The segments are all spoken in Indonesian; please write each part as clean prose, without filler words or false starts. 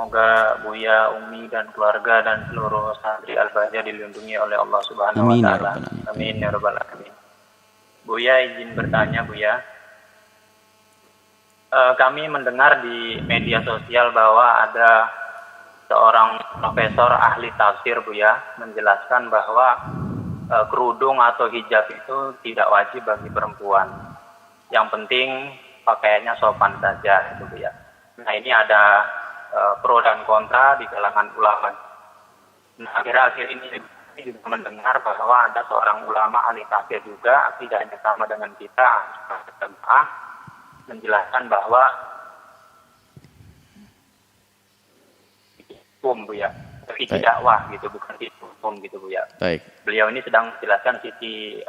Semoga Buya, Umi, dan keluarga dan seluruh santri Al-Bahjah dilindungi oleh Allah Subhanahu wa Ta'ala. Amin ya Rabbal Alamin. Buya, izin bertanya, Buya. Kami mendengar di media sosial bahwa ada seorang profesor ahli tafsir, Buya, menjelaskan bahwa kerudung atau hijab itu tidak wajib bagi perempuan. Yang penting pakaiannya sopan saja, gitu, Buya. Nah, ini ada pro dan kontra di kalangan ulama. Nah, akhir-akhir ini juga mendengar bahwa ada seorang ulama ahli tafsir juga, tidak hanya sama dengan kita, menjelaskan bahwa hukum, Bu ya, fikih dakwah gitu, bukan hukum gitu, Bu ya. Baik. Beliau ini sedang menjelaskan fikih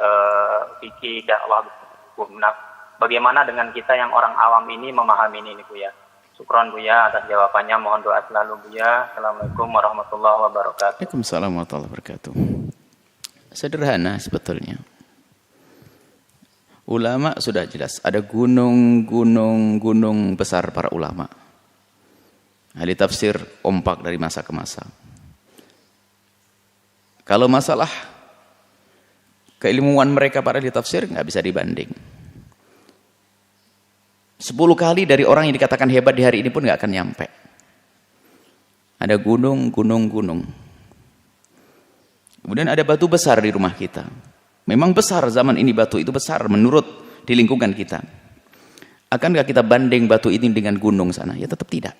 dakwah hukum. Nah, bagaimana dengan kita yang orang awam ini memahami ini, Bu ya? Syukron, Buya, atas jawabannya. Mohon doa selalu, Buya. Assalamualaikum warahmatullahi wabarakatuh. Waalaikumsalam warahmatullahi wabarakatuh. Sederhana sebetulnya. Ulama sudah jelas. Ada gunung besar para ulama. Ahli tafsir kompak dari masa ke masa. Kalau masalah keilmuan mereka para ahli tafsir nggak bisa dibanding. 10 kali dari orang yang dikatakan hebat di hari ini pun nggak akan nyampe. Ada gunung. Kemudian ada batu besar di rumah kita. Memang besar zaman ini batu itu besar menurut di lingkungan kita. Akankah kita banding batu ini dengan gunung sana? Ya tetap tidak.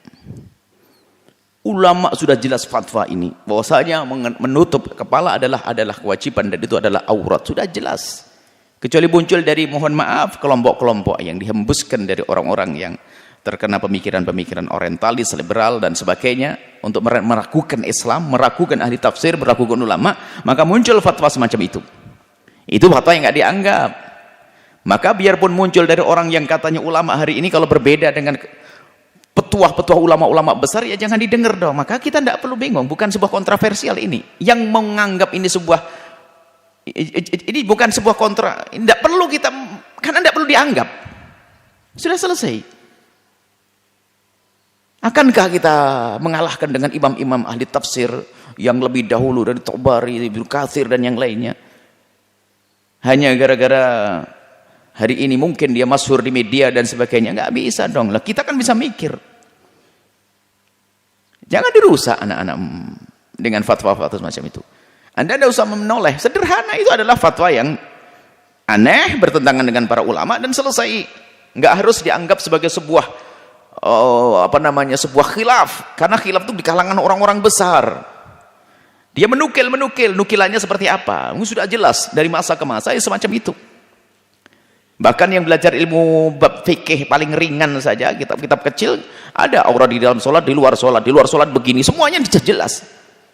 Ulama sudah jelas fatwa ini. Bahwasanya menutup kepala adalah kewajiban dan itu adalah aurat. Sudah jelas. Kecuali muncul dari, mohon maaf, kelompok-kelompok yang dihembuskan dari orang-orang yang terkena pemikiran-pemikiran orientalis, liberal, dan sebagainya untuk meragukan Islam, meragukan ahli tafsir, meragukan ulama, maka muncul fatwa semacam itu. Itu fatwa yang nggak dianggap. Maka biarpun muncul dari orang yang katanya ulama hari ini kalau berbeda dengan petuah-petuah ulama-ulama besar, ya jangan didengar dong. Maka kita tidak perlu bingung, bukan sebuah kontroversial ini. Yang menganggap ini ini bukan sebuah kontra, tidak perlu kita, karena tidak perlu dianggap. Sudah selesai. Akankah kita mengalahkan dengan imam-imam ahli tafsir yang lebih dahulu dari Tabari, Ibnu Katsir dan yang lainnya? Hanya gara-gara hari ini mungkin dia masyhur di media dan sebagainya? Nggak bisa dong. Lah kita kan bisa mikir. Jangan dirusak anak-anak dengan fatwa-fatwa semacam itu. Anda tidak usah menoleh. Sederhana, itu adalah fatwa yang aneh, bertentangan dengan para ulama, dan selesai. Nggak harus dianggap sebagai sebuah sebuah khilaf, karena khilaf itu di kalangan orang-orang besar. Dia menukil, nukilannya seperti apa? Sudah jelas dari masa ke masa, ya semacam itu. Bahkan yang belajar ilmu bab fikih paling ringan saja, kitab-kitab kecil, ada aurat di dalam sholat, di luar sholat begini, semuanya jelas.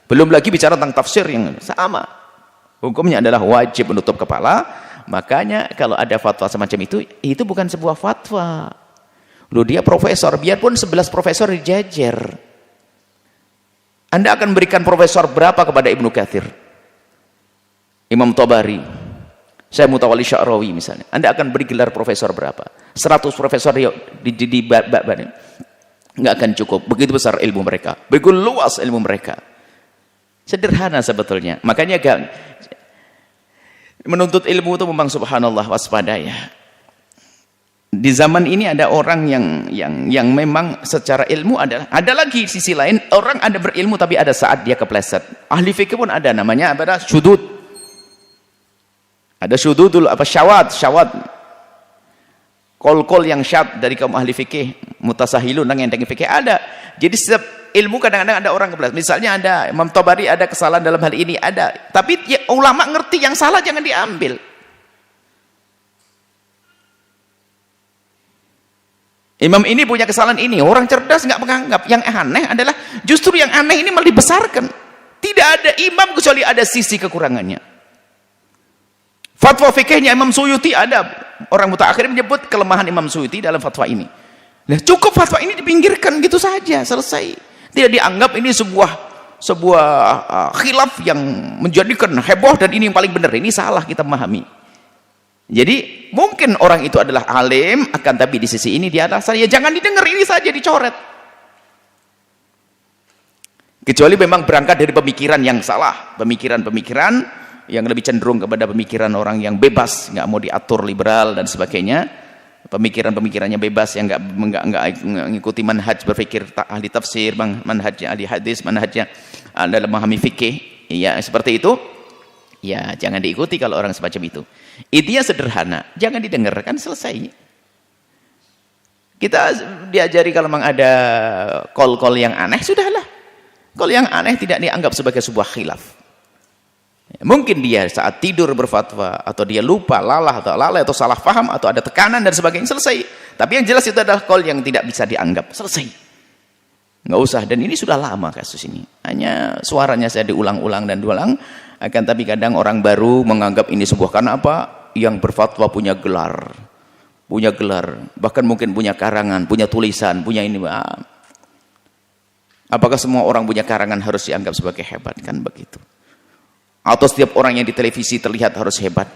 Belum lagi bicara tentang tafsir yang sama. Hukumnya adalah wajib menutup kepala. Makanya kalau ada fatwa semacam itu bukan sebuah fatwa. Loh, dia profesor, biarpun 11 profesor dijajar. Anda akan berikan profesor berapa kepada Ibnu Katsir? Imam Tabari, Syekh Mutawalli Sya'rawi misalnya. Anda akan beri gelar profesor berapa? 100 profesor di nggak akan cukup. Begitu besar ilmu mereka, begitu luas ilmu mereka. Sederhana sebetulnya. Makanya menuntut ilmu itu memang subhanallah, waspada ya. Di zaman ini ada orang yang memang secara ilmu ada lagi sisi lain, orang ada berilmu tapi ada saat dia kepleset. Ahli fikih pun ada, namanya apa? Syudud. Ada syududul syawad. Kol yang syad dari kaum ahli fikih, mutasahilun yang enteng fikih ada. Jadi setiap ilmu kadang-kadang ada orang kepleset. Misalnya ada Imam Tabari, ada kesalahan dalam hal ini, ada. Tapi ya, ulama ngerti yang salah jangan diambil. Imam ini punya kesalahan ini, orang cerdas nggak menganggap. Yang aneh adalah justru yang aneh ini malah dibesarkan. Tidak ada imam kecuali ada sisi kekurangannya. Fatwa fikihnya Imam Suyuti ada. Orang mutaakhir menyebut kelemahan Imam Suyuti dalam fatwa ini. Nah, cukup fatwa ini dipinggirkan gitu saja, selesai. Tidak dianggap ini sebuah khilaf yang menjadikan heboh dan ini yang paling benar. Ini salah kita memahami. Jadi mungkin orang itu adalah alim, akan tapi di sisi ini dia adalah saya. Jangan didengar, ini saja dicoret. Kecuali memang berangkat dari pemikiran yang salah, pemikiran-pemikiran yang lebih cenderung kepada pemikiran orang yang bebas, nggak mau diatur, liberal dan sebagainya. Pemikirannya bebas yang nggak ngikuti manhaj berpikir ahli tafsir, manhajnya ahli hadis, manhajnya dalam memahami fikih. Ya seperti itu. Ya jangan diikuti kalau orang semacam itu. Intinya sederhana, jangan didengarkan, selesai. Kita diajari kalau memang ada call-call yang aneh, sudahlah. Call yang aneh tidak dianggap sebagai sebuah khilaf. Mungkin dia saat tidur berfatwa, atau dia lupa, lalai atau salah paham, atau ada tekanan dan sebagainya, selesai. Tapi yang jelas itu adalah call yang tidak bisa dianggap, selesai. Nggak usah, dan ini sudah lama kasus ini. Hanya suaranya saya diulang-ulang dan diulang, akan tapi kadang orang baru menganggap ini sebuah, karena apa? Yang berfatwa punya gelar, bahkan mungkin punya karangan, punya tulisan, punya ini. Apakah semua orang punya karangan harus dianggap sebagai hebat? Kan begitu. Atau setiap orang yang di televisi terlihat harus hebat?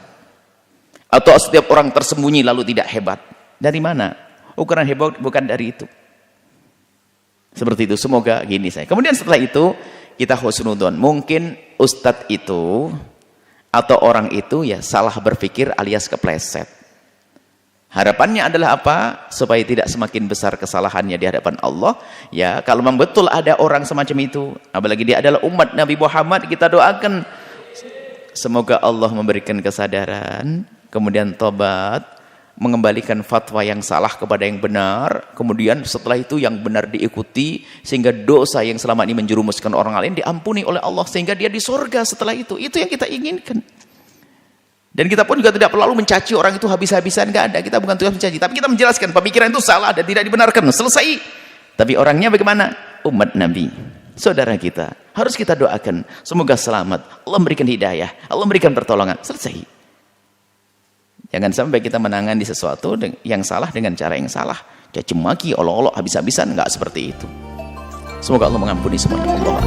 Atau setiap orang tersembunyi lalu tidak hebat? Dari mana? Ukuran hebat bukan dari itu. Seperti itu, semoga gini saya. Kemudian setelah itu, kita husnudon. Mungkin ustadz itu, atau orang itu ya salah berpikir alias kepleset. Harapannya adalah apa? Supaya tidak semakin besar kesalahannya di hadapan Allah. Ya, kalau memang betul ada orang semacam itu, apalagi dia adalah umat Nabi Muhammad, kita doakan semoga Allah memberikan kesadaran, kemudian tobat, mengembalikan fatwa yang salah kepada yang benar, kemudian setelah itu yang benar diikuti, sehingga dosa yang selama ini menjerumuskan orang lain diampuni oleh Allah, sehingga dia di surga setelah itu. Itu yang kita inginkan. Dan kita pun juga tidak perlu mencaci orang itu habis-habisan, nggak ada. Kita bukan tugas mencaci, tapi kita menjelaskan pemikiran itu salah dan tidak dibenarkan. Selesai. Tapi orangnya bagaimana? Umat Nabi, saudara kita. Harus kita doakan. Semoga selamat. Allah memberikan hidayah. Allah memberikan pertolongan. Selesai. Jangan sampai kita menangani sesuatu yang salah dengan cara yang salah. Caci maki, olok-olok, habis-habisan. Nggak seperti itu. Semoga Allah mengampuni semuanya. Allah